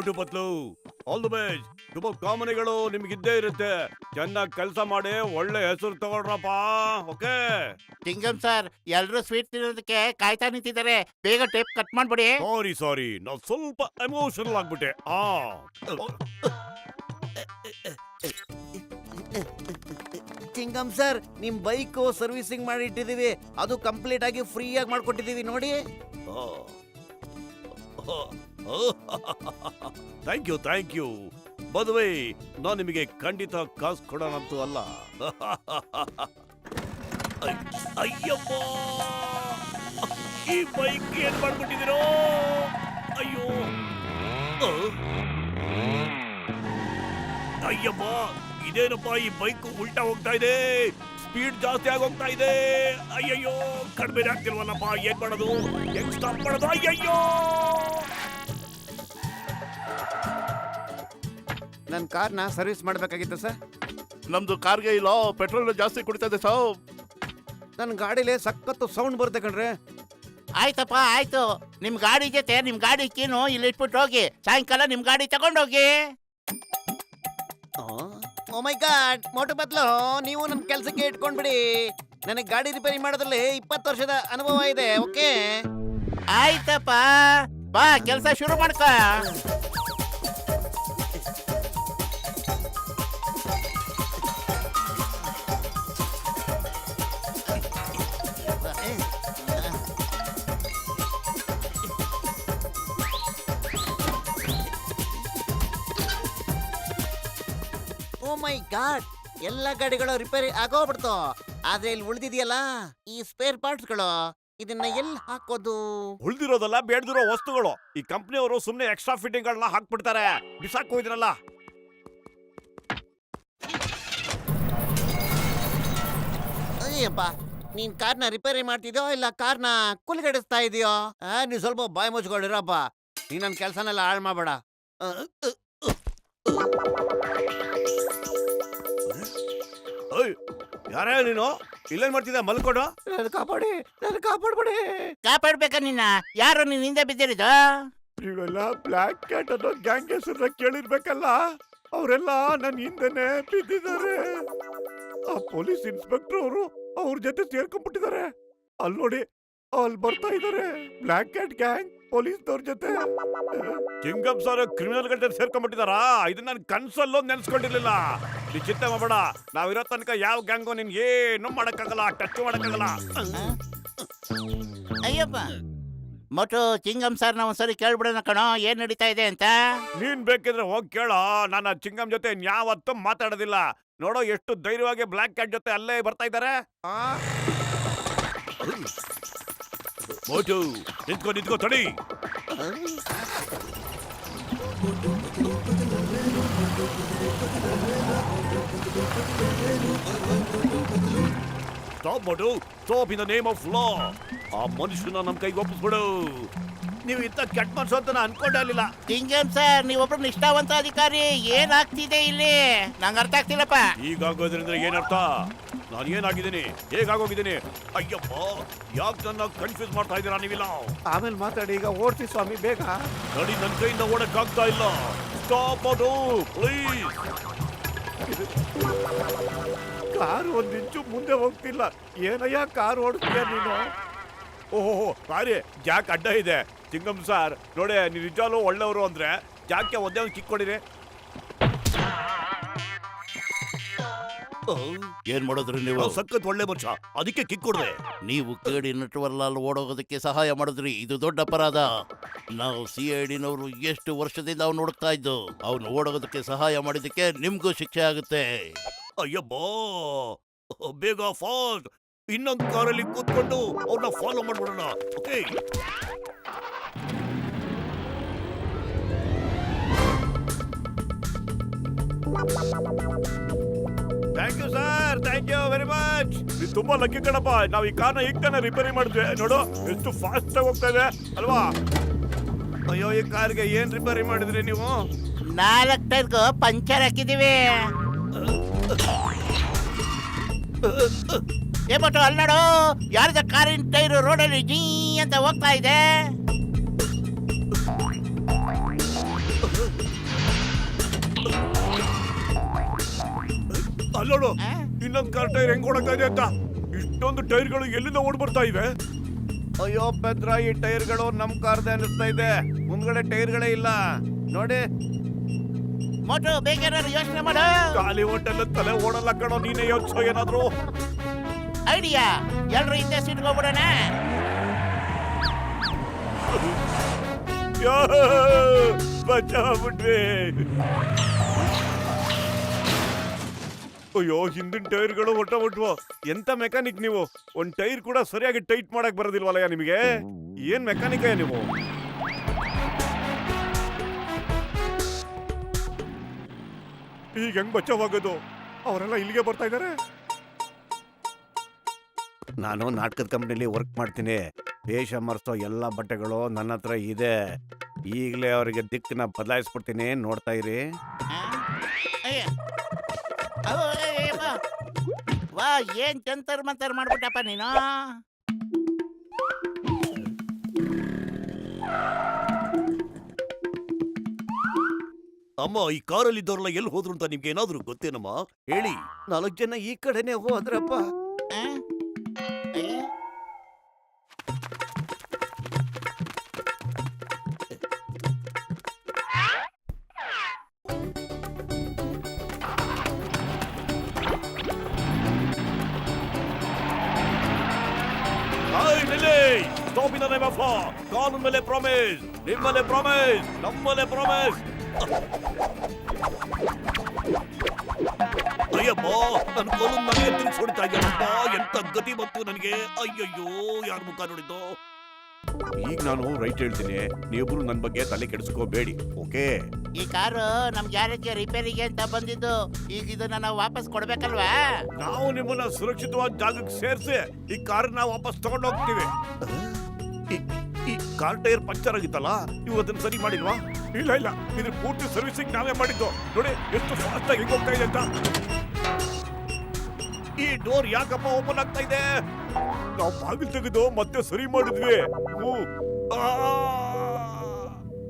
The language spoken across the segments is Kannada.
ಮೋಟು ಪತ್ಲು ಆಲ್ ದಿ ಬೆಸ್ಟ್. ತುಂಬಾ ಕಾಮನೆಗಳು ನಿಮ್ಗಿದ್ದೇ ಇರುತ್ತೆ. ಚೆನ್ನಾಗಿ ಕೆಲಸ ಮಾಡಿ ಒಳ್ಳೆ ಹೆಸರು ತಗೊಳ್ರಪ್ಪ. ಓಕೆ ಚಿಂಗಮ್ ಸರ್, ಎಲ್ರು ಸ್ವೀಟ್ ತಿನ್ನೋದಕ್ಕೆ ಕಾಯ್ತಾ ನಿಂತಿದ್ದಾರೆ. ಬೇಗ ಟೇಪ್ ಕಟ್ ಮಾಡ್ಬಿಡಿ. ಸಾರಿ ನಾನು ಸ್ವಲ್ಪ ಎಮೋಷನಲ್ ಆಗ್ಬಿಟ್ಟೆ. ಚಿಂಗಮ್ ಸರ್, ನಿಮ್ ಬೈಕ್ ಸರ್ವಿಸಿಂಗ್ ಮಾಡಿ ಇಟ್ಟಿದೀವಿ. ಅದು ಕಂಪ್ಲೀಟ್ ಆಗಿ ಫ್ರೀ ಆಗಿ ಮಾಡ್ಕೊಟ್ಟಿದೀವಿ ನೋಡಿ. Thank you. ಬದುವೆ, ನಾನು ನಿಮಗೆ ಖಂಡಿತ ಕಾಸು ಕೊಡೋಣಂತೂ ಅಲ್ಲ. ಅಯ್ಯಪ್ಪ, ಈ ಬೈಕ್ ಏನ್ ಮಾಡ್ಬಿಟ್ಟಿದ್ದೀರೋ? ಅಯ್ಯೋ, ಅಯ್ಯಪ್ಪ, ಇದೇನಪ್ಪ ಈ ಬೈಕ್ ಉಲ್ಟಾ ಹೋಗ್ತಾ ಇದೆ. ಸ್ಪೀಡ್ ಜಾಸ್ತಿ ಆಗಿ ಹೋಗ್ತಾ ಇದೆ. ಅಯ್ಯಯ್ಯೋ, ಕಡಿಮೆ ಆಗ್ತಿಲ್ವಲ್ಲಪ್ಪ. ಏನ್ ಮಾಡೋದು? ಹೆಂಗ್ ಸ್ಟಾಪ್ ಮಾಡೋದು? ಅಯ್ಯಯ್ಯೋ, ನನ್ನ ಕಾರ್ನ ಸರ್ವಿಸ್ ಮಾಡ್ಬೇಕಾಗಿತ್ತು ಸರ್. ನಮ್ದು ಕಾರ್ಗೆ ಇಲ್ಲ, ಪೆಟ್ರೋಲ್ ಜಾಸ್ತಿ ಕುಡಿತಾ ಇದೆ ಸಾವ್. ನನ್ನ ಗಾಡಿಲಿ ಸಖತ್ತು ಸೌಂಡ್ ಬರುತ್ತೆ ಕಣ್ರೆ. ಆಯ್ತಪ್ಪ ಆಯ್ತು. ನಿಮ್ ಗಾಡಿ ಜೊತೆ ನಿಮ್ ಗಾಡಿ ಕೀನು ಇಲ್ಲಿ ಇಟ್ಬಿಟ್ಟು ಹೋಗಿ. ಸಾಯಂಕಾಲ ನಿಮ್ ಗಾಡಿ ತಗೊಂಡೋಗಿ. ಓ ಮೈ ಗಾಡ್, ಮೋಟು ಬದ್ಲು ನೀವು ನನ್ನ ಕೆಲಸಕ್ಕೆ ಇಟ್ಕೊಂಡ್ಬಿಡಿ. ನನಗೆ ಗಾಡಿ ರಿಪೇರಿ ಮಾಡೋದ್ರಲ್ಲಿ 20 ವರ್ಷದ ಅನುಭವ ಇದೆ. ಓಕೆ ಆಯ್ತಪ್ಪ, ಬಾ ಕೆಲಸ ಶುರು ಮಾಡ್ಕ. ಓ ಮೈ ಗಾಡ್, ಎಲ್ಲ ಗಾಡಿಗಳು ರಿಪೇರಿ ಆಗೋಗ್ಬಿಡ್ತು. ಆದ್ರೆ ಇಲ್ಲಿ ಉಳಿದಿದೆಯಲ್ಲ ಈ ಸ್ಪೇರ್ ಪಾರ್ಟ್ಸ್ಗಳು, ಇದನ್ನ ಎಲ್ಲಿ ಹಾಕೋದು? ಉಳ್ದಿರೋದಲ್ಲ, ಬೇಡದಿರೋ ವಸ್ತುಗಳು. ಈ ಕಂಪ್ನಿಯವರು ಸುಮ್ನೆ ಎಕ್ಸ್ಟ್ರಾ ಫಿಟ್ಟಿಂಗ್ ಗಳನ್ನ ಹಾಕ್ಬಿಡ್ತಾರೆ. ಬಿಸಾಕ್ ಹೋಯ್ದ್ರಲ್ಲ. ಅಯ್ಯಪ್ಪ, ನೀನ್ ಕಾರ್ನ ರಿಪೇರಿ ಮಾಡ್ತಿದ್ಯೋ ಇಲ್ಲ ಕಾರ್ನ ಕುಲ್ಗಡಿಸ್ತಾ ಇದೆಯೋ? ನೀವ್ ಸ್ವಲ್ಪ ಬಾಯಿ ಮುಚ್ಕೊಂಡಿರಪ್ಪ. ನೀನ್ ನನ್ನ ಕೆಲಸನೆಲ್ಲ ಹಾಳು ಮಾಡ್ಬೇಡ. ಯಾರೇ ನೀನು? ಇಲ್ಲೇನ್ ಮಾಡ್ತಿದ್ದ? ಮಲ್ಕೊಂಡು ಕಾಪಾಡಿ, ನನ್ನ ಕಾಪಾಡ್ಬೇಡಿ. ಕಾಪಾಡ್ಬೇಕ ನಿನ್ನ? ಯಾರು ನಿನ್ ಹಿಂದೆ ಬಿದ್ದಿರೋದು? ನೀವೆಲ್ಲ ಬ್ಲ್ಯಾಕ್ ಕ್ಯಾಟ್ ಅನ್ನೋ ಗ್ಯಾಂಗ್ ಹೆಸರನ್ನ ಕೇಳಿರ್ಬೇಕಲ್ಲ. ಅವರೆಲ್ಲ ನನ್ನ ಹಿಂದೆನೆ ಬಿದ್ದಿದ್ದಾರೆ. ಆ ಪೊಲೀಸ್ ಇನ್ಸ್ಪೆಕ್ಟರ್ ಅವರು ಅವ್ರ ಜೊತೆ ಸೇರ್ಕೊಂಡ್ಬಿಟ್ಟಿದ್ದಾರೆ. ಅಲ್ಲಿ ನೋಡಿ, ಅಲ್ಲಿ ಬರ್ತಾ ಇದ್ದಾರೆ ಬ್ಲ್ಯಾಕ್ ಕ್ಯಾಟ್ ಗ್ಯಾಂಗ್ ಪೊಲೀಸ್ನವ್ರ ಜೊತೆ. ಚಿಂಗಮ್ ಸರ್ ಕ್ರಿಮಿನಲ್ ಗಳ ಜೊತೆ ಸೇರ್ಕೊಂಡ್ಬಿಟ್ಟಿದಾರಾ? ಇದನ್ನ ನಾನು ಕನ್ಸಲ್ಲೋ ನೆನ್ಸ್ಕೊಂಡಿರ್ಲಿಲ್ಲ. ನೀ ಚಿಂತೆ ಮಾಡಬೇಡ, ನಾವಿರೋ ತನಕ ಯಾವ ಗ್ಯಾಂಗು ನಿನ್ಗೆ ಏನು ಮಾಡಕ್ಕಾಗಲ್ಲ, ಟಚ್ ಮಾಡಕ್ಕಾಗಲ್ಲ. ಅಯ್ಯಪ್ಪ, ಮೋಟು ಚಿಂಗಮ್ ಸರ್ನ ಒಂದ್ಸರಿ ಕೇಳ್ಬಿಡೋಣ ಕಣೋ, ಏನ್ ನಡೀತಾ ಇದೆ ಅಂತ. ನೀನ್ ಬೇಕಿದ್ರೆ ಹೋಗಿ ಕೇಳೋ. ನಾನು ಚಿಂಗಮ್ ಜೊತೆ ಯಾವತ್ತೂ ಮಾತಾಡೋದಿಲ್ಲ. ನೋಡೋ ಎಷ್ಟು ಧೈರ್ಯವಾಗಿ ಬ್ಲ್ಯಾಕ್ ಕ್ಯಾಟ್ ಜೊತೆ ಅಲ್ಲೇ ಬರ್ತಾ ಇದ್ದಾರೆ. ಮೋಟು ನಿಂತ್ಕೋ ತಡಿ. Stop Motu, stop in the name of law. ಆ ಮನುಷ್ಯನ ನಮ್ ಕೈಗೆ ಒಪ್ಪಿಸ್ಬಿಡು. ನೀವು ಇಂಥ ಕೆಟ್ಟ ಮನ್ಸು ಅಂತ ನಾನು ಅನ್ಕೊಂಡೇ ಇರಲಿಲ್ಲ. ಚಿಂಗಮ್ ಸರ್, ನೀವೊಬ್ರು ನಿಷ್ಠಾವಂತ ಅಧಿಕಾರಿ. ಏನಾಗ್ತಿದೆ ಇಲ್ಲಿ ನಂಗೆ ಅರ್ಥ ಆಗ್ತಿಲ್ಲಪ್ಪ. ಹೀಗಾಗೋದ್ರಿಂದ ಏನರ್ಥ? ನಾನು ಏನಾಗಿದ್ದೀನಿ, ಹೇಗಾಗೋಗಿದ್ದೀನಿ? ಅಯ್ಯಪ್ಪ, ಯಾಕೆ ನನ್ನ ಕನ್ಫ್ಯೂಸ್ ಮಾಡ್ತಾ ಇದ್ದೀರಾ ನೀವಿಲ್ಲ? ಆಮೇಲೆ ಮಾತಾಡಿ, ಈಗ ಓಡ್ತಿ ಸ್ವಾಮಿ ಬೇಗ. ನೋಡಿ, ನನ್ನ ಕೈಯಿಂದ ಓಡಕ್ಕಾಗ್ತಾ ಇಲ್ಲ. ಸ್ಟಾಪ್ ಅದು ಪ್ಲೀಸ್. ಕಾರು ಒಂದ್ ಇಂಚು ಮುಂದೆ ಹೋಗ್ತಿಲ್ಲ. ಏನಯ್ಯ ಕಾರ್ ಓಡಿಸ್ತೀಯ ನೀನು? ಓಹೋ ಸಾರಿ, ಜಾಕ್ ಅಡ್ಡ ಇದೆ. ಚಿಂಗಮ್ ಸರ್ ನೋಡಿ, ನೀವು ನಿಜಾಲು ಒಳ್ಳೆಯವರು ಅಂದ್ರೆ ಜಾಕ್ಗೆ ಒಂದೇ ಒಂದು ಕಿಕ್ ಕೊಡಿರಿ. ಏನ್ ಮಾಡಿದ್ರಿ ನೀವು? ಸಖತ್ ಒಳ್ಳೆ ಮನುಷ್ಯ, ಅದಕ್ಕೆ ಕಿಕ್ ಕೊಡ್ದೆ. ನೀವು ಕೇಳಿ ನೆಟ್ವರ್ಲಲ್ಲಿ ಓಡೋಗೋದಕ್ಕೆ ಸಹಾಯ ಮಾಡಿದ್ರಿ. ಇದು ದೊಡ್ಡ ಅಪರಾಧ. ನಾವು CID ನವರು ಎಷ್ಟು ವರ್ಷದಿಂದ ಅವ್ನು ಹುಡುಕ್ತಾ ಇದ್ದು. ಅವ್ನು ಓಡೋಗೋದಕ್ಕೆ ಸಹಾಯ ಮಾಡಿದಕ್ಕೆ ನಿಮ್ಗೂ ಶಿಕ್ಷೆ ಆಗುತ್ತೆ. ಅಯ್ಯಬ್ಬೋ, ಬೇಗ ಫಾಸ್ಟ್. ಇನ್ನೊಂದು ಕಾರಲ್ಲಿ ಕೂತ್ಕೊಂಡು ಅವ್ರನ್ನ ಫಾಲೋ ಮಾಡ್ಬಿಡೋಣ. Okay, thank you sir, thank you very much. ನೀವು ತುಂಬಾ ಲಕ್ಕಿ ಕಣಪ್ಪ. ನಾವು ಈ ಕಾರ್ನ ಈಗ ತಾನೇ ರಿಪೇರಿ ಮಾಡಿದ್ವಿ. ನೋಡು ಎಷ್ಟು ಫಾಸ್ಟ್ ಆಗಿ ಹೋಗ್ತಾ ಇದೆ ಅಲ್ವಾ? ಅಯ್ಯೋ, ಈ ಕಾರ್ಗೆ ಏನ್ ರಿಪೇರಿ ಮಾಡಿದ್ರಿ ನೀವು? 4 ಟೈರ್ಗೂ ಪಂಚರ್ ಹಾಕಿದೀವಿ. ಏಮೋಟು ಅಲ್ಲಿ ನೋಡು, ಯಾರ್ದ ಕಾರಿನ ಟೈರು ರೋಡಲ್ಲಿ ಜೀ ಅಂತ ಹೋಗ್ತಾ ಇದೆ. ಅಲ್ಲೋಡು ಆ? ಇನ್ನೊಂದ್ ಕಾರ್ ಟೈರ್ ಹೆಂಗ್ ಓಡಕ್ತಾ ಇದೆ ಅಂತ. ಇಷ್ಟೊಂದು ಟೈರ್ಗಳು ಎಲ್ಲಿಂದ ಓಡ್ ಬರ್ತಾ ಇವೆ? ಅಯ್ಯೋ ಪೆದ್ರ, ಈ ಟೈರ್ಗಳು ನಮ್ ಕಾರ್ದೆ ಅನಿಸ್ತಾ ಇದೆ. ಮುಂದ್ಗಡೆ ಟೈರ್ಗಳೇ ಇಲ್ಲ ನೋಡಿ. ಮೋಟು ಬೇಗ ಯೋಚನೆ ಮಾಡು. ಖಾಲಿ ಹೊಟ್ಟೆಲ್ಲ ತಲೆ ಓಡಲ್ಲ ಕಣೋ, ನೀನೇ ಯೋಚಿಸೋ ಏನಾದ್ರು. ಐಡಿಯಾ, ಎಲ್ರು ಹಿಂದೆ ಸಿಟ್ಕೋಬಿಡೋಣ. ಬಚಾಬಿಟ್ವಿ. ಅಯ್ಯೋ, ಹಿಂದಿನ ಟೈರ್ಗಳು ಹೊಟ್ಟವು. ಎಂತ ಮೆಕ್ಯಾನಿಕ್ ನೀವು? ಒಂದ್ ಟೈರ್ ಕೂಡ ಸರಿಯಾಗಿ ಟೈಟ್ ಮಾಡಕ್ ಬರೋದಿಲ್ವಲ್ಲಯ್ಯ ನಿಮಗೆ? ಏನ್ ಮೆಕ್ಯಾನಿಕ್ ನೀವು? ಈಗ ಹೆಂಗ್ ಬಚಾವಾಗೋದು? ಅವರೆಲ್ಲ ಇಲ್ಲಿಗೆ ಬರ್ತಾ ಇದಾರೆ. ನಾನು ನಾಟಕದ ಕಂಪ್ನಿಲಿ ವರ್ಕ್ ಮಾಡ್ತೀನಿ. ವೇಷ ಮರೆಸೋ ಎಲ್ಲ ಬಟ್ಟೆಗಳು ನನ್ನ ಹತ್ರ ಇದೆ. ಈಗಲೇ ಅವರಿಗೆ ದಿಕ್ಕನ್ನ ಬದಲಾಯಿಸ್ಬಿಡ್ತೀನಿ, ನೋಡ್ತಾ ಇರಿ. ಆ? ಅಯ್ಯ. ಅವ್ವ, ಅಯ್ಯಪ್ಪ. ವಾ, ಏನ್ ಜಂತರ್ ಮಂತರ್ ಮಾಡ್ಬಿಟ್ಟಪ್ಪ ನೀನು. ಅಮ್ಮ, ಈ ಕಾರಲ್ಲಿ ಇದ್ದವ್ರಲ್ಲ ಎಲ್ಲಿ ಹೋದ್ರು ಅಂತ ನಿಮ್ಗೆ ಏನಾದ್ರು ಗೊತ್ತೇನಮ್ಮ? ಹೇಳಿ. 4 ಜನ ಈ ಕಡೆನೆ ಹೋದ್ರಪ್ಪ. ಆ? ಅಯ್ಯ. Stop in the name of law. ಕಾನೂನು ಮೇಲೆ ಪ್ರಾಮಿಸ್, ನಿಮ್ಮಲ್ಲೇ ಪ್ರಾಮಿಸ್, ನಮ್ಮಲ್ಲೇ ಪ್ರಾಮಿಸ್. ಅಯ್ಯಪ್ಪ, ನನ್ನ ಕಾನೂನು ನನಗೆ ತಿರುಗಿಸಿ ಹೊಡಿತಾ ಇದ್ದೀನಪ್ಪ. ಎಂತ ಗತಿ ಬಂತು ನನಗೆ. ಅಯ್ಯಯ್ಯೋ, ಯಾರ ಮುಖ ನೋಡಿದ್ದು? ಈಗ ನಾನು ರೈಟ್ ಹೇಳ್ತೀನಿ, ನೀವಿಬ್ರು ನನ್ನ ಬಗ್ಗೆ ತಲೆ ಕೆಡಿಸ್ಕೋಬೇಡಿ, ಓಕೆ? ಈ ಕಾರು ನಮ್ ಗ್ಯಾರೇಜ್ಗೆ ರಿಪೇರಿಗೆ ಅಂತ ಬಂದಿದ್ದು. ಈಗ ಇದನ್ನ ನಾವು ವಾಪಸ್ ಕೊಡ್ಬೇಕಲ್ವಾ? ನಾವು ನಿಮ್ಮನ್ನ ಸುರಕ್ಷಿತವಾದ ಜಾಗಕ್ಕೆ ಸೇರಿಸಿ ಈ ಕಾರನ್ನ ವಾಪಸ್ ತಗೊಂಡು ಹೋಗ್ತೀವಿ. ಈ ಕಾರ್ ಟೈರ್ ಪಂಚರ್ ಆಗಿತ್ತಲ್ಲ, ನೀವು ಅದನ್ನ ಸರಿ ಮಾಡಿಲ್ವಾ? ಇಲ್ಲ ಇಲ್ಲ, ಇದ್ರ ಪೂರ್ತಿ ಸರ್ವಿಸಿಂಗ್ ನಾವೇ ಮಾಡಿದ್ದು. ನೋಡಿ ಎಷ್ಟು ಫಾಸ್ಟ್ ಆಗಿ ಹೋಗ್ತಾ ಇದೆ ಅಂತ. ಈ ಡೋರ್ ಯಾಕಪ್ಪ ಓಪನ್ ಆಗ್ತಾ ಇದೆ? ನಾವು ಬಾಗಿಲು ತೆಗೆದು ಮತ್ತೆ ಸರಿ ಮಾಡಿದ್ವಿ.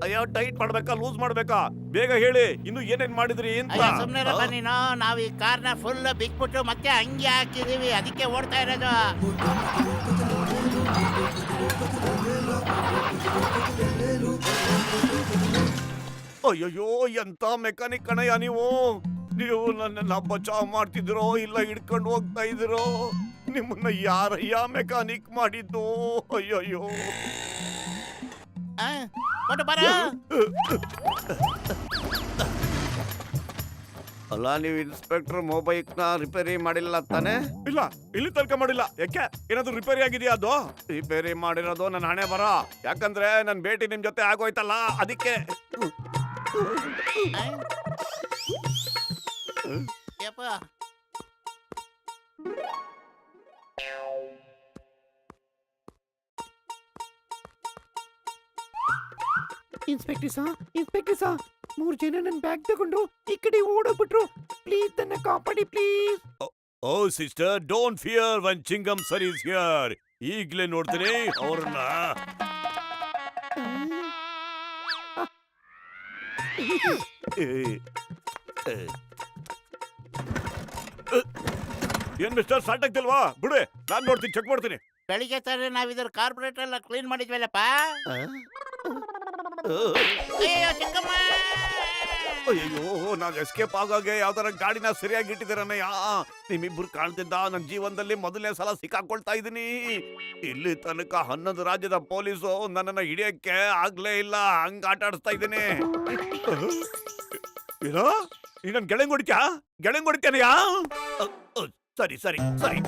ಅಯ್ಯೋ, ಟೈಟ್ ಮಾಡ್ಬೇಕಾ ಲೂಸ್ ಮಾಡ್ಬೇಕಾ? ಬೇಗ ಹೇಳಿ, ಇನ್ನು ಏನೇನ್ ಮಾಡಿದ್ರಿ ಅಂತ. ಅಯ್ಯೋ, ಸುಮ್ನಿರಪ್ಪ ನೀನು. ನಾವ್ ಈ ಕಾರ್ನ ಫುಲ್ ಬಿಟ್ಬಿಟ್ಟು ಮತ್ತೆ ಹಂಗೆ ಹಾಕಿದೀವಿ, ಅದಕ್ಕೆ ಓಡ್ತಾ ಇರೋದು. ಅಯ್ಯಯ್ಯೋ, ಎಂತ ಮೆಕ್ಯಾನಿಕ್ ಕಣಯ್ಯ ನೀವು. ನೀವು ನನ್ನೆಲ್ಲ ಬಚಾವ್ ಮಾಡ್ತಿದ್ರೋ ಇಲ್ಲ ಹಿಡ್ಕೊಂಡು ಹೋಗ್ತಾ ಇದ್ರೋ? ನಿಮ್ಮನ್ನ ಯಾರಯ್ಯ ಮೆಕ್ಯಾನಿಕ್ ಮಾಡಿದ್ದು? ಅಯ್ಯಯ್ಯೋ. ಆ? ಮೋಟು ಬರ. ಅಲ್ಲ, ನೀವು ಇನ್ಸ್ಪೆಕ್ಟರ್ ಮೊಬೈಲ್ನ ರಿಪೇರಿ ಮಾಡಿಲ್ಲ ತಾನೆ? ಇಲ್ಲ, ಇಲ್ಲಿ ತನಕ ಮಾಡಿಲ್ಲ. ಯಾಕೆ, ಏನಾದ್ರು ರಿಪೇರಿ ಆಗಿದೆಯಾ? ಅದು ರಿಪೇರಿ ಮಾಡಿರೋದು ನನ್ನ ಹಣೆ ಬರ. ಯಾಕಂದ್ರೆ ನನ್ನ ಭೇಟಿ ನಿಮ್ ಜೊತೆ ಆಗೋಯ್ತಲ್ಲ, ಅದಕ್ಕೆ. ಆ? ಯಪ್ಪ. ಇನ್ಸ್ಪೆಕ್ಟರ್ ಸಾ, 3 ಜನ ನನ್ನ ಬ್ಯಾಗ್ ತಗೊಂಡು ಈ ಕಡೆ ಓಡೋಗ್ಬಿಟ್ರು. ಪ್ಲೀಸ್ ನನ್ನ ಕಾಪಾಡಿ, please. Oh sister, don't fear when Chingam sir is here. ಈಗ್ಲೇ ನೋಡ್ತೀನಿ ಅವ್ರನ್ನ. ಏನ್ ಮಿಸ್ಟರ್, ಸ್ಟಾರ್ಟ್ ಆಗ್ತಿಲ್ವಾ? ಬಿಡು, ನಾನ್ ನೋಡ್ತೀನಿ, ಚೆಕ್ ಮಾಡ್ತೀನಿ. ಬೆಳಿಗ್ಗೆ ತಾನೇ ನಾವ್ ಇದ್ರ ಕಾರ್ಪೊರೇಟರ್ ಎಲ್ಲ ಕ್ಲೀನ್ ಮಾಡಿದ್ವಲ್ಲಪ್ಪ. ಅಯ್ಯೋ ಚಿಕ್ಕಮ್ಮ. ಅಯ್ಯೋ, ನಾನು ಎಸ್ಕೇಪ್ ಆಗಾಗೆ ಯಾವ್ದಾರ ಗಾಡಿನ ಸರಿಯಾಗಿ ಇಟ್ಟಿದ್ದೀರನ್ನಯ್ಯ. ನಿಮ್ಮಿಬ್ರು ಕಾಣ್ತಿದ್ದ ನನ್ನ ಜೀವನದಲ್ಲಿ ಮೊದಲನೇ ಸಲ ಸಿಕ್ಕಾಕೊಳ್ತಾ ಇದ್ದೀನಿ. ಇಲ್ಲಿ ತನಕ 11 ರಾಜ್ಯದ ಪೊಲೀಸು ನನ್ನನ್ನ ಹಿಡಿಯಕ್ಕೆ ಆಗ್ಲೇ ಇಲ್ಲ, ಹಂಗ ಆಟ ಆಡಿಸ್ತಾ ಇದ್ದೀನಿ. ಏನೋ, ನೀ ನನ್ ಗೆಳೆಂಗ್ ಹೊಡಿತ್ಯಾನಯ್ಯ? ಸರಿ ಸರಿ ಸರಿ.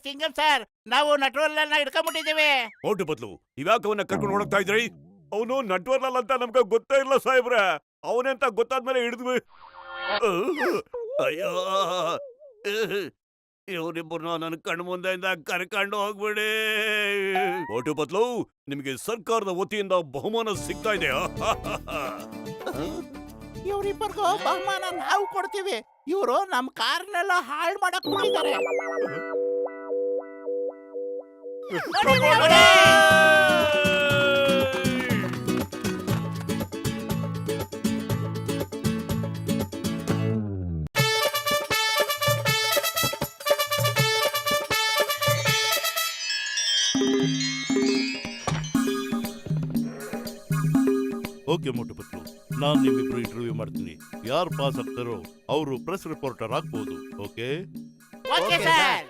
ಸಿಂಗಂ ಸರ್, ನಾವು ನಟವರ್ಲನ್ನ ಹಿಡ್ಕೊಂಡ್ಬಿಟ್ಟಿದ್ದೀವಿ. ಓಟು ಬದ್ಲು ಇವ್ಯಾಕ ಅವನ್ನ ಕರ್ಕೊಂಡು ಹೋಗ್ತಾ ಇದ್ರಿ? ಅವನು ನಟ್ವರ್ಲಲ್ ಅಂತ ನಮ್ಗೆ ಗೊತ್ತೇ ಇಲ್ಲ ಸಾಹೇಬ್ರೆ. ಅವನೆಂತ ಗೊತ್ತಾದ್ಮೇಲೆ ಹಿಡಿದ್ವಿ. ಅಯ್ಯೋ, ಇವರಿಬ್ಬರನ್ನ ನನ್ನ ಕಣ್ಣು ಮುಂದೆಯಿಂದ ಕರ್ಕೊಂಡು ಹೋಗ್ಬಿಡಿ. ಓಟು ಬದ್ಲು, ನಿಮಗೆ ಸರ್ಕಾರದ ವತಿಯಿಂದ ಬಹುಮಾನ ಸಿಗ್ತಾ ಇದೆಯಾ? ಇವ್ರಿಬ್ಬರಿಗೂ ಬಹುಮಾನ ನಾವು ಕೊಡ್ತೀವಿ. ಇವರು ನಮ್ ಕಾರ್ನೆಲ್ಲ ಹಾಳು ಮಾಡಕ್ ಬಿಟ್ಟಿದ್ದಾರೆ. ಓಕೆ ಮೋಟು ಪತ್ಲು, ನಾನು ನಿಮ್ಮಿಬ್ರು ಇಂಟರ್ವ್ಯೂ ಮಾಡ್ತೀನಿ. ಯಾರು ಪಾಸ್ ಆಗ್ತಾರೋ ಅವರು ಪ್ರೆಸ್ ರಿಪೋರ್ಟರ್ ಆಗ್ಬೋದು. Okay, okay sir.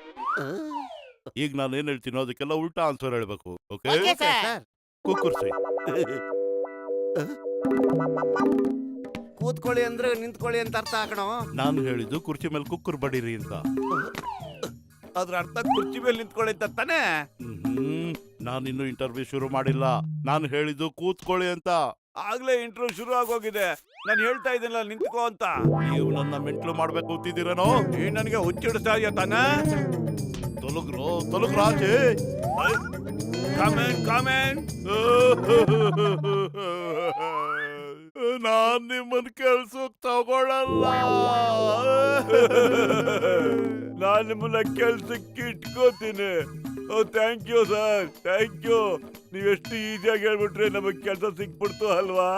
ಈಗ ನಾನು ಏನ್ ಹೇಳ್ತೀನೋ ಅದಕ್ಕೆಲ್ಲ ಉಲ್ಟಾ ಆನ್ಸರ್ ಹೇಳ್ಬೇಕು. Okay, okay sir. ಸರ್ ಕುಕ್ಕುರ್ಸಿ. ಕೂತ್ಕೊಳ್ಳಿ ಅಂದ್ರೆ ನಿಂತ್ಕೊಳ್ಳಿ ಅಂತ ಅರ್ಥ ಹಾಕಣೋ. ನಾನು ಹೇಳಿದ್ದು ಕುರ್ಚಿ ಮೇಲೆ ಕುಕ್ಕರ್ ಬಡೀರಿ ಅಂತ. ಅದ್ರ ಅರ್ಥ ಕುರ್ಚಿ ಮೇಲೆ ನಿಂತ್ಕೊಳ್ಳಿ ಅಂತ ತಾನೇ? ನಾನಿನ್ನು ಇಂಟರ್ವ್ಯೂ ಶುರು ಮಾಡಿಲ್ಲ. ನಾನು ಹೇಳಿದ್ದು ಕೂತ್ಕೊಳ್ಳಿ ಅಂತ. ಆಗ್ಲೇ ಇಂಟರ್ವ್ಯೂ ಶುರು ಆಗೋಗಿದೆ. ನಾನು ಹೇಳ್ತಾ ಇದ್ದೀನಲ್ಲ ನಿಂತ್ಕೋ ಅಂತ. ನೀವು ನನ್ನ ಮೆಂಟ್ಲು ಮಾಡ್ಬೇಕು ಅಂತಿದ್ದೀರೇನೋ? ನೀನ್ ನನಗೆ ಹುಚ್ಚಿಡಿಸ್ತಾ ಇದೆಯಾ ತಾನೇ? ತೊಲಗ್ರಾಜೆ. Comment comment. ನಾನ್ ನಿಮ್ಮನ್ ಕೆಲ್ಸಕ್ ತಗೊಳಲ್ಲ. ನಾನು ನಿಮ್ಮನ್ನ ಕೆಲ್ಸಕ್ಕೆ ಇಟ್ಕೋತೀನಿ. Oh thank you sir, thank you. ನೀವೆಷ್ಟು ಈಸಿಯಾಗಿ ಹೇಳ್ಬಿಟ್ರೆ ನಮಗ್ ಕೆಲಸ ಸಿಕ್ಬಿಡ್ತು ಅಲ್ವಾ?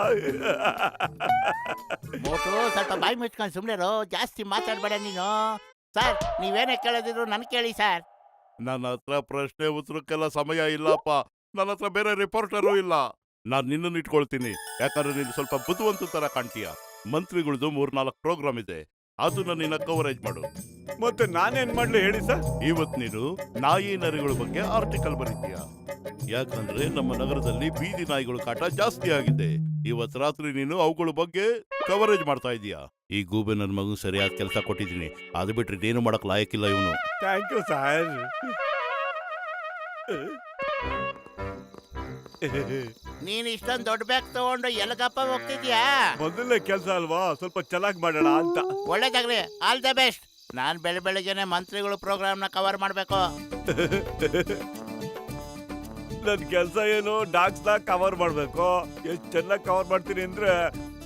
ಮೋಟು ಸ್ವಲ್ಪ ಬಾಯಿ ಮುಚ್ಕೊಂಡು ಸುಮ್ಮನೆ ಜಾಸ್ತಿ ಮಾತಾಡ್ಬೇಡ ನೀನು. ಸರ್ ನೀವೇನೇ ಕೇಳೋದಿದ್ರು ನನ್ ಕೇಳಿ ಸರ್. ನನ್ನ ಹತ್ರ ಪ್ರಶ್ನೆ ಉತ್ತರಕ್ಕೆಲ್ಲ ಸಮಯ ಇಲ್ಲಪ್ಪ. ನನ್ನ ಹತ್ರ ಬೇರೆ ರಿಪೋರ್ಟರು ಇಲ್ಲ. ನಾನ್ ನಿನ್ನನ್ನು ಇಟ್ಕೊಳ್ತೀನಿ. ಯಾಕಂದ್ರೆ ನೀನು ಸ್ವಲ್ಪ ಬುದ್ಧಿವಂತ ತರ ಕಾಣ್ತೀಯ. ಮಂತ್ರಿಗಳದ್ದು 3-4 ಪ್ರೋಗ್ರಾಮ್ ಇದೆ, ಅದನ್ನ ನೀನ ಕವರೇಜ್ ಮಾಡು. ಮತ್ತೆ ನಾನೇನ್ ಮಾಡ್ಲಿ ಹೇಳಿ ಸರ್? ಇವತ್ ನೀನು ನಾಯಿ ನರಿಗಳ ಬಗ್ಗೆ ಆರ್ಟಿಕಲ್ ಬರೀತೀಯ. ಯಾಕಂದ್ರೆ ನಮ್ಮ ನಗರದಲ್ಲಿ ಬೀದಿ ನಾಯಿಗಳ ಕಾಟ ಜಾಸ್ತಿ ಆಗಿದೆ. ಇವತ್ ರಾತ್ರಿ ನೀನು ಅವುಗಳ ಬಗ್ಗೆ ಕವರೇಜ್ ಮಾಡ್ತಾ ಇದೀಯ. ಈ ಗೂಬೆ ನನ್ನ ಮಗು ಸರಿಯಾದ ಕೆಲಸ ಕೊಟ್ಟಿದ್ದೀನಿ. ಅದು ಬಿಟ್ರೆ ಏನು ಮಾಡಕ್ ಲಾಯಕ್ಕಿಲ್ಲ ಇವನು. Thank you sir. ನೀನ್ ಇಷ್ಟೊಂದು ದೊಡ್ಡ ಬ್ಯಾಗ್ ತಗೊಂಡು ಎಲ್ಗಪ್ಪ ಹೋಗ್ತಿದ್ಯಾ? ಮೊದಲನೇ ಕೆಲಸ ಅಲ್ವಾ, ಸ್ವಲ್ಪ ಚೆನ್ನಾಗಿ ಮಾಡೋಣ ಅಂತ. ಒಳ್ಳೇದಾಗ್ಲಿ, ಆಲ್ ದ ಬೆಸ್ಟ್. ನಾನ್ ಬೆಳಗ್ಗೆನೆ ಮಂತ್ರಿಗಳು ಪ್ರೋಗ್ರಾಮ್ ನ ಕವರ್ ಮಾಡ್ಬೇಕು. ನನ್ ಕೆಲಸ ಏನು, ಡಾಗ್ಸ್ ನ ಕವರ್ ಮಾಡ್ಬೇಕು. ಎಷ್ಟ್ ಚೆನ್ನಾಗಿ ಕವರ್ ಮಾಡ್ತೀನಿ ಅಂದ್ರೆ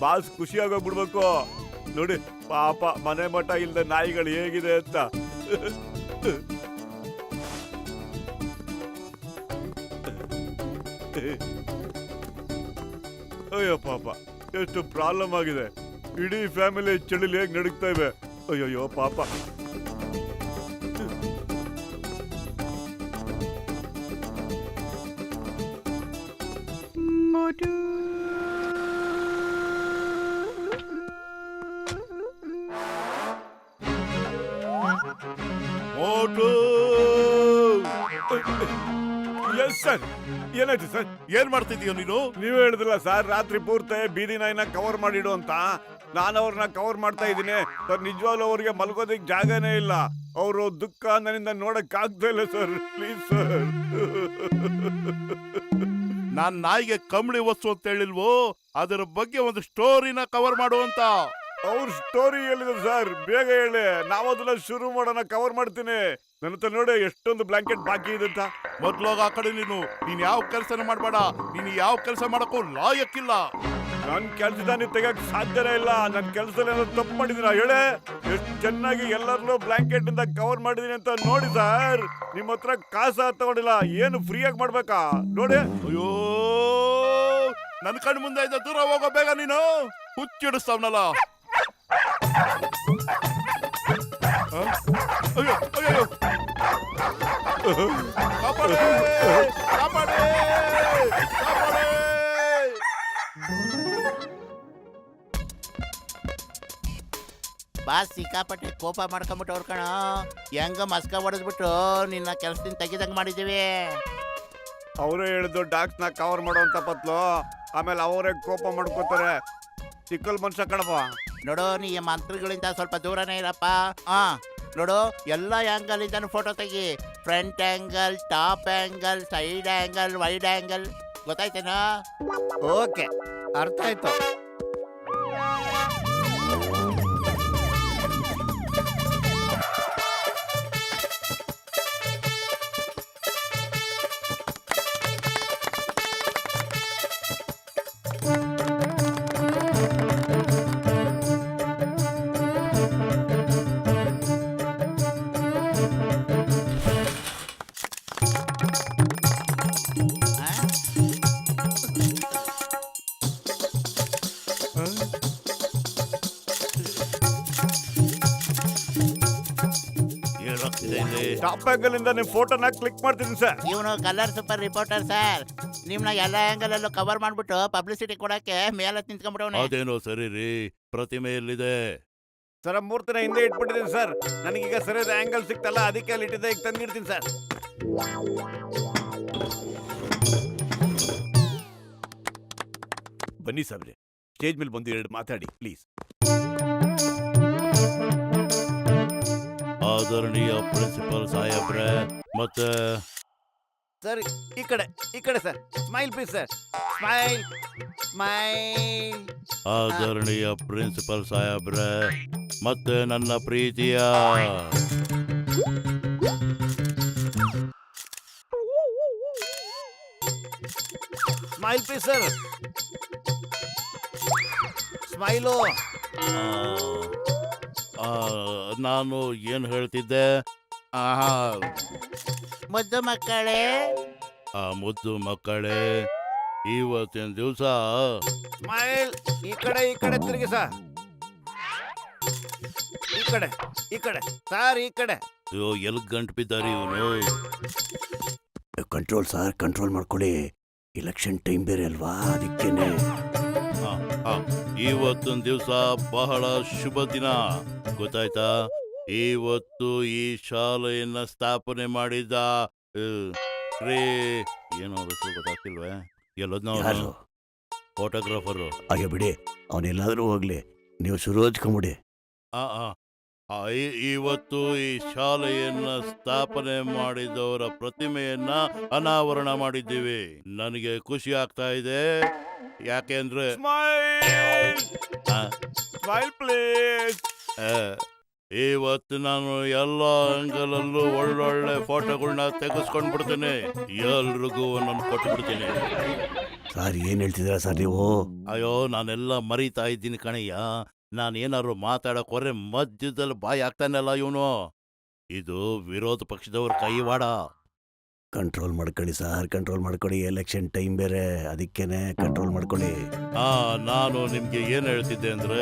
ಬಾಸ್ ಖುಷಿ ಆಗೋಗ್ಬಿಡ್ಬೇಕು. ನೋಡಿ ಪಾಪ ಮನೆ ಮಠ ಇಲ್ದ ನಾಯಿಗಳು ಹೇಗಿದೆ ಅಂತ. ಅಯ್ಯೋ ಪಾಪ, ಎಷ್ಟು ಪ್ರಾಬ್ಲಮ್ ಆಗಿದೆ. ಇಡೀ ಫ್ಯಾಮಿಲಿ ಚಳಿಲಿ ಹೇಗೆ ನಡುಗ್ತಾ ಇವೆ. ಅಯ್ಯೋ ಪಾಪ. ಮೋಟು! Yes sir. ಏನಾಯ್ತು ಸರ್? ಏನ್ ಮಾಡ್ತಿದೀಯ ನೀನು? ನೀವೇ ಹೇಳಿದ್ರಲ್ಲ ಸರ್, ರಾತ್ರಿ ಪೂರ್ತಿ ಬೀದಿ ನಾಯಿನ ಕವರ್ ಮಾಡಿಡು ಅಂತ. ನಾನು ಅವ್ರನ್ನ ಕವರ್ ಮಾಡ್ತಾ ಇದ್ದೀನಿ ಸರ್. ನಿಜವಾಗ್ಲೂ ಅವ್ರಿಗೆ ಮಲ್ಗೋದಕ್ಕೆ ಜಾಗನೇ ಇಲ್ಲ. ಅವರು ದುಃಖ ನನ್ನಿಂದ ನೋಡಕ್ ಆಗ್ತಾ ಇಲ್ಲ ಸರ್. Please sir. ನಾನ್ ನಾಯಿಗೆ ಕಂಬಳಿ ಒತ್ತು ಅಂತ ಹೇಳಿಲ್ವೋ? ಅದರ ಬಗ್ಗೆ ಒಂದು ಸ್ಟೋರಿನ ಕವರ್ ಮಾಡುವಂತ. ಅವ್ರ ಸ್ಟೋರಿ ಹೇಳಿದ್ರು ಸರ್, ಬೇಗ ಹೇಳಿ. ನಾವು ಅದನ್ನ ಶುರು ಮಾಡೋಣ, ಕವರ್ ಮಾಡ್ತೀನಿ. ನನ್ನ ಹತ್ರ ನೋಡಿ ಎಷ್ಟೊಂದು ಬ್ಲಾಂಕೆಟ್ ಬಾಕಿ ಇದೆ ಅಂತ. ಮೊದ್ಲೋಗ ಆ ಕಡೆ ನೀನ್ ಯಾವ ಕೆಲಸನ ಮಾಡ್ಬೇಡ. ನೀನು ಯಾವ ಕೆಲಸ ಮಾಡಕ್ಕೂ ಲಾಯಕ್ಕಿಲ್ಲ. ನನ್ ಕೆಲ್ಸದ ನೀವು ತೆಗಕ್ ಸಾಧ್ಯನೇ ಇಲ್ಲ. ನನ್ ಕೆಲ್ಸದಲ್ಲಿ ಏನೋ ತಪ್ಪು ಮಾಡಿದೀನ ಹೇಳೆ. ಎಷ್ಟು ಚೆನ್ನಾಗಿ ಎಲ್ಲರನ್ನೂ ಬ್ಲಾಂಕೆಟ್ ಇಂದ ಕವರ್ ಮಾಡಿದೀನಿ ಅಂತ ನೋಡಿ ಸರ್. ನಿಮ್ ಹತ್ರ ಕಾಸ ತಗೊಂಡಿಲ್ಲ, ಏನು ಫ್ರೀಯಾಗಿ ಮಾಡ್ಬೇಕಾ ನೋಡಿ. ಅಯ್ಯೋ, ನನ್ ಕಣ್ ಮುಂದೆ ಇದ್ದ ದೂರ ಹೋಗೋ ಬೇಗ. ನೀನು ಹುಚ್ಚಿಡಿಸ್ತಾವ್ನಲ್ಲ. ಅಯ್ಯೋ ಅಯ್ಯೋ, ಕಾಪಾಡೆ, ಕಾಪಾಡೆ, ಕಾಪಾಡೆ. ಬಾಸ್ ಸಿಕ್ಕಾಪಟ್ಟೆ ಕೋಪ ಮಾಡ್ಕೊಂಬಿಟ್ಟು ಅವ್ರ ಹೆಂಗ ಮಸ್ಕ ಹೊಡೆದ್ಬಿಟ್ಟು ನಿನ್ನ ಕೆಲಸದಿಂದ ತೆಗಿದಂಗ್ ಮಾಡಿದೀವಿ. ಅವರೇ ಹೇಳಿದ್ದು ಡಾಕ್ಸ್ ನ ಕವರ್ ಮಾಡುವಂತ ಪತ್ಲು. ಆಮೇಲೆ ಅವರೇ ಕೋಪ ಮಾಡ್ಕೋತಾರೆ. ಚಿಕ್ಕಲ್ ಮನುಷ್ಯ ಕಣಪ್ಪ. ನೋಡು, ನೀ ಮಂತ್ರಿಗಳಿಂದ ಸ್ವಲ್ಪ ದೂರನೇ ಇರಪ್ಪ. ನೋಡು, ಎಲ್ಲ ಆಂಗಲ್ ಇಂದ ಫೋಟೋ ತೆಗಿ. Front angle, top angle, side angle, wide angle. ಗೊತ್ತಾಯ್ತೇನಾ? ಓಕೆ, ಅರ್ಥ ಆಯ್ತು. ಟಾಪ್ ಆಂಗಲ್ ಇಂದ ನಿಮ್ ಫೋಟೋನ ಕ್ಲಿಕ್ ಮಾಡ್ತೀನಿ ಸರ್. ಇವನು ಕಲರ್ ಸೂಪರ್ ರಿಪೋರ್ಟರ್ ಸರ್. ನಿಮ್ನ ಎಲ್ಲ ಆಂಗಲ್ ಅಲ್ಲೂ ಕವರ್ ಮಾಡ್ಬಿಟ್ಟು ಪಬ್ಲಿಸಿಟಿ ಕೊಡಕ್ಕೆ ಮೇಲೆ ನಿಂತ್ಕೊಂಡ್ಬಿಡವನೆ. ಅದೇನೋ ಸರಿ ರೀ, ಪ್ರತಿಮೆ ಎಲ್ಲಿದೆ? ಸರ್ 3 ದಿನ ಹಿಂದೆ ಇಟ್ಬಿಟ್ಟಿದ್ದೀನಿ ಸರ್. ನನಗೀಗ ಸರಿಯಾದ ಆಂಗಲ್ ಸಿಕ್ತಲ್ಲ, ಅದಕ್ಕೆ ಅಲ್ಲಿ ಇಟ್ಟಿದ್ದೆ. ಈಗ ತಂದಿಡ್ತೀನಿ ಸರ್. ಬನ್ನಿ ಸಾಬ್ರೆ, ಸ್ಟೇಜ್ ಮೇಲೆ ಬಂದು 2 ಮಾತಾಡಿ ಪ್ಲೀಸ್. ಆದರಣೀಯ ಪ್ರಿನ್ಸಿಪಲ್ ಸಾಹೇಬ್ರೆ, ಮತ್ತೆ ಸರ್ ಈ ಕಡೆ sir. Smile please sir. Smile smile. ಆದರಣೀಯ ಪ್ರಿನ್ಸಿಪಲ್ ಸಾಹೇಬ್ರೆ, ಮತ್ತೆ ನನ್ನ ಪ್ರೀತಿಯ ಸ್ಮೈಲ್ ಪ್ಲೀಸ್ ಸರ್. ಸ್ಮೈಲು. ನಾನು ಏನ್ ಹೇಳ್ತಿದ್ದೆ? ಆಹಾ, ಮುದ್ದು ಮಕ್ಕಳೇ, ಆ ಮುದ್ದು ಮಕ್ಕಳೇ, ಇವತ್ತಿನ ದಿವಸ ಸ್ಮೈಲ್. ಈ ಕಡೆ ತಿರುಗಿ ಸರ್. ಈ ಕಡೆ ಸರ್. ಈ ಕಡೆ. ಎಲ್ ಗಂಟು ಬಿದ್ದಾರಿ ಇವನು. ಕಂಟ್ರೋಲ್ ಸರ್, ಕಂಟ್ರೋಲ್ ಮಾಡ್ಕೊಳ್ಳಿ. ಎಲೆಕ್ಷನ್ ಟೈಮ್ ಬೇರೆ ಅಲ್ವಾ, ಅದಕ್ಕೇನೆ. ಇವತ್ತಿನ ದಿವಸ ಬಹಳ ಶುಭ ದಿನ, ಗೊತ್ತಾಯ್ತಾ? ಇವತ್ತು ಈ ಶಾಲೆಯನ್ನ ಸ್ಥಾಪನೆ ಮಾಡಿದ ರೇ ಏನೋ ಹೆಸರು ಗೊತ್ತಾಗ್ತಿಲ್ವೇ? ಎಲ್ಲೋದ್ನ ಯಾರು? ಫೋಟೋಗ್ರಾಫರು. ಅಯ್ಯೋ ಬಿಡಿ, ಅವನೆಲ್ಲಾದ್ರೂ ಹೋಗ್ಲಿ, ನೀವು ಶುರು ಹಚ್ಕೊಂಬಿಡಿ. ಇವತ್ತು ಈ ಶಾಲೆಯನ್ನ ಸ್ಥಾಪನೆ ಮಾಡಿದವರ ಪ್ರತಿಮೆಯನ್ನ ಅನಾವರಣ ಮಾಡಿದ್ದೀವಿ. ನನಗೆ ಖುಷಿ ಆಗ್ತಾ ಇದೆ. ಯಾಕೆಂದ್ರೆ ಸ್ಮೈಲ್ ಪ್ಲೀಸ್. ಇವತ್ತು ನಾನು ಎಲ್ಲ ಆಂಗಲಲ್ಲೂ ಒಳ್ಳೊಳ್ಳೆ ಫೋಟೋಗಳನ್ನ ತೆಗೆಸ್ಕೊಂಡ್ ಬಿಡ್ತೇನೆ. ಎಲ್ರಿಗೂ ಒಂದೊಂದು ಕೊಟ್ಟು ಬಿಡ್ತೀನಿ. ಸರ್ ಏನ್ ಹೇಳ್ತಿದ್ದೀರಾ ಸರ್ ನೀವು? ಅಯ್ಯೋ, ನಾನೆಲ್ಲ ಮರೀತಾ ಇದ್ದೀನಿ ಕಣಯ್ಯ. ನಾನೇನಾದ್ರು ಮಾತಾಡಕ್ ಹೋದ್ರೆ ಮಧ್ಯದಲ್ಲಿ ಬಾಯಿ ಆಗ್ತಾನಲ್ಲ ಇವನು. ಇದು ವಿರೋಧ ಪಕ್ಷದವ್ರ ಕೈವಾಡ. ಕಂಟ್ರೋಲ್ ಮಾಡ್ಕೊಳ್ಳಿ ಸರ್, ಕಂಟ್ರೋಲ್ ಮಾಡ್ಕೊಳ್ಳಿ. ಎಲೆಕ್ಷನ್ ಟೈಮ್ ಬೇರೆ, ಅದಕ್ಕೇನೆ ಕಂಟ್ರೋಲ್ ಮಾಡ್ಕೊಳ್ಳಿ. ನಾನು ನಿಮ್ಗೆ ಏನ್ ಹೇಳ್ತಿದ್ದೆ ಅಂದ್ರೆ,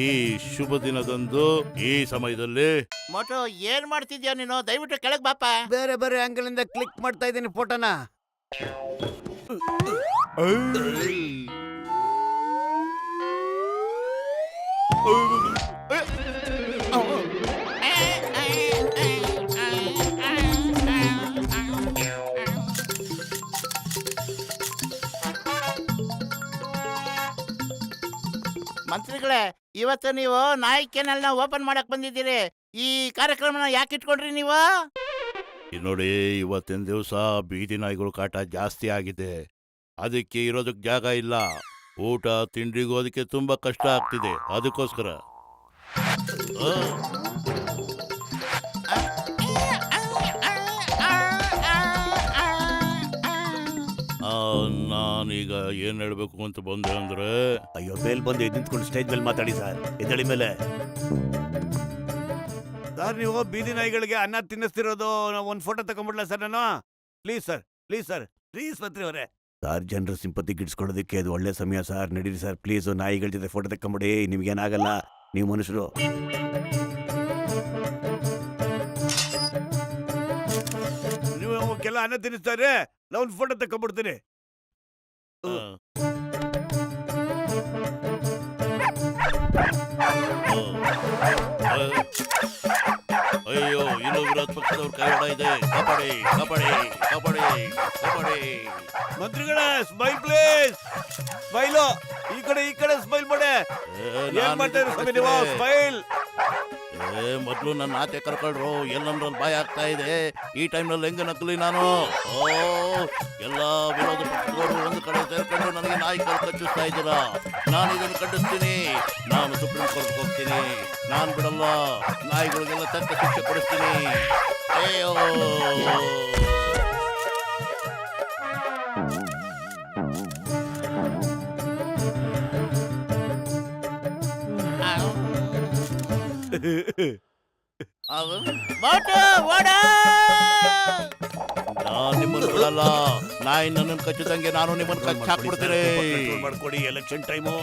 ಈ ಶುಭ ದಿನದಂದು ಈ ಸಮಯದಲ್ಲಿ ಮೋಟು ಏನ್ ಮಾಡ್ತಿದ್ಯಾ ನೀನು? ದಯವಿಟ್ಟು ಕೆಳಗ್ ಬಾಪ. ಬೇರೆ ಆಂಗಲ್ ಇಂದ ಕ್ಲಿಕ್ ಮಾಡ್ತಾ ಇದ್ದೀನಿ ಫೋಟೋನ. ಮಂತ್ರಿಗಳೇ, ಇವತ್ತು ನೀವು ನಾಯಿ ಕೆನಲ್ನ ಓಪನ್ ಮಾಡಕ್ ಬಂದಿದ್ದೀರಿ. ಈ ಕಾರ್ಯಕ್ರಮನ ಯಾಕೆ ಇಟ್ಕೊಂಡ್ರಿ ನೀವು? ನೋಡಿ, ಇವತ್ತಿನ ದಿವಸ ಬೀದಿ ನಾಯಿಗಳು ಕಾಟ ಜಾಸ್ತಿ ಆಗಿದೆ. ಅದಕ್ಕೆ ಇರೋದಕ್ಕೆ ಜಾಗ ಇಲ್ಲ. ಊಟ ತಿಂಡಿಗೂ ಅದಕ್ಕೆ ತುಂಬಾ ಕಷ್ಟ ಆಗ್ತಿದೆ. ಅದಕ್ಕೋಸ್ಕರ ನಾನೀಗ ಏನ್ ಹೇಳ್ಬೇಕು ಅಂತ ಬಂದೆ ಅಂದ್ರೆ, ಅಯ್ಯೋ, ಮೇಲ್ ಬಂದು ನಿಂತ್ಕೊಂಡು ಸ್ಟೇಜ್ ಮೇಲೆ ಮಾತಾಡಿ ಸರ್. ಎದಳಿ ಮೇಲೆ. ಸರ್, ನೀವು ಬೀದಿ ನಾಯಿಗಳಿಗೆ ಅನ್ನ ತಿನ್ನಿಸ್ತಿರೋದು ಒಂದು ಫೋಟೋ ತಗೊಂಡ್ಬಿಡ್ಲಾ ಸರ್ ನಾನು? ಪ್ಲೀಸ್ ಸರ್, ಪ್ಲೀಸ್ ಮಂತ್ರಿ ಅವರೇ. ಸರ್, ಜನರ ಸಿಂಪತಿ ಗಿಡ್ಸ್ಕೊಳ್ಳೋದಕ್ಕೆ ಅದು ಒಳ್ಳೆ ಸಮಯ ಸರ್. ನಡೀರಿ ಸರ್, ಪ್ಲೀಸ್. ನಾಯಿಗಳ ಜೊತೆ ಫೋಟೋ ತಗೊಂಬಿಡಿ. ನಿಮ್ಗೇನಾಗಲ್ಲ, ನೀವು ಮನುಷ್ಯರು. ನೀವು ಅವಕ್ಕೆಲ್ಲ ಅನ್ನ ತಿನ್ನಿಸ್ತಾರೆ, ನಾವು ಒಂದು ಫೋಟೋ ತಗೊಂಡ್ಬಿಡ್ತೀನಿ. ಅಯ್ಯೋ, ಇನ್ನು ವಿರೋಧ ಪಕ್ಷದವ್ರ ಕೈವಾಡ ಇದೆ. ಕಬಡ್ಡಿ ಕಬಡ್ಡಿ ಕಬಡ್ಡಿ ಕಬಡ್ಡಿ. ಮಂತ್ರಿಗಳೇ, ಸ್ಮೈಲ್ ಪ್ಲೀಸ್. ಸ್ಮೈಲು. ಈ ಕಡೆ ಸ್ಮೈಲ್ ಮಾಡಿ. ಏನ್ ಮಾಡ್ತಾ ಇರೋ ನೀವು? ಸ್ಮೈಲ್. ಮೊದ್ಲು ನನ್ನ ಆಚೆ ಕರ್ಕೊಳ್ರು. ಎಲ್ಲಂದ್ರಲ್ಲಿ ಭಯ ಆಗ್ತಾ ಇದೆ. ಈ ಟೈಮ್ನಲ್ಲಿ ಹೆಂಗ ನಕಲಿ ನಾನು? ಎಲ್ಲ ವಿರೋಧ ಪಕ್ಷದವರು ಒಂದು ಕಡೆ ಸೇರ್ಕೊಂಡು ನನಗೆ ನಾಯಿ ಕಚ್ಚಿಸ್ತಾ ಇದ್ದೀರಾ. ನಾನು ಇದನ್ನು ಖಂಡಿಸ್ತೀನಿ. ನಾನು ಸುಪ್ರೀಂ ಕೋರ್ಟ್ ಹೋಗ್ತೀನಿ. ನಾನು ಬಿಡಲ್ಲ. ನಾಯಿಗಳಿಗೆಲ್ಲ ತಕ್ಕ ಶಿಕ್ಷೆ ಕೊಡಿಸ್ತೀನಿ. ಅಯ್ಯೋ, ಮೋಟು ಓಡ. ನಾನು ನಿಮ್ಮನ್ನು ಬಿಡಲ್ಲ. ನಾಯಿ ನನ್ನನ್ನು ಕಚ್ಚಿದಂಗೆ ನಾನು ನಿಮ್ಮನ್ನು ಕಚ್ಚಿ ಹಾಕ್ಬಿಡ್ತೀನಿ. ಮಾಡ್ಕೊಡಿ, ಎಲೆಕ್ಷನ್ ಟೈಮು.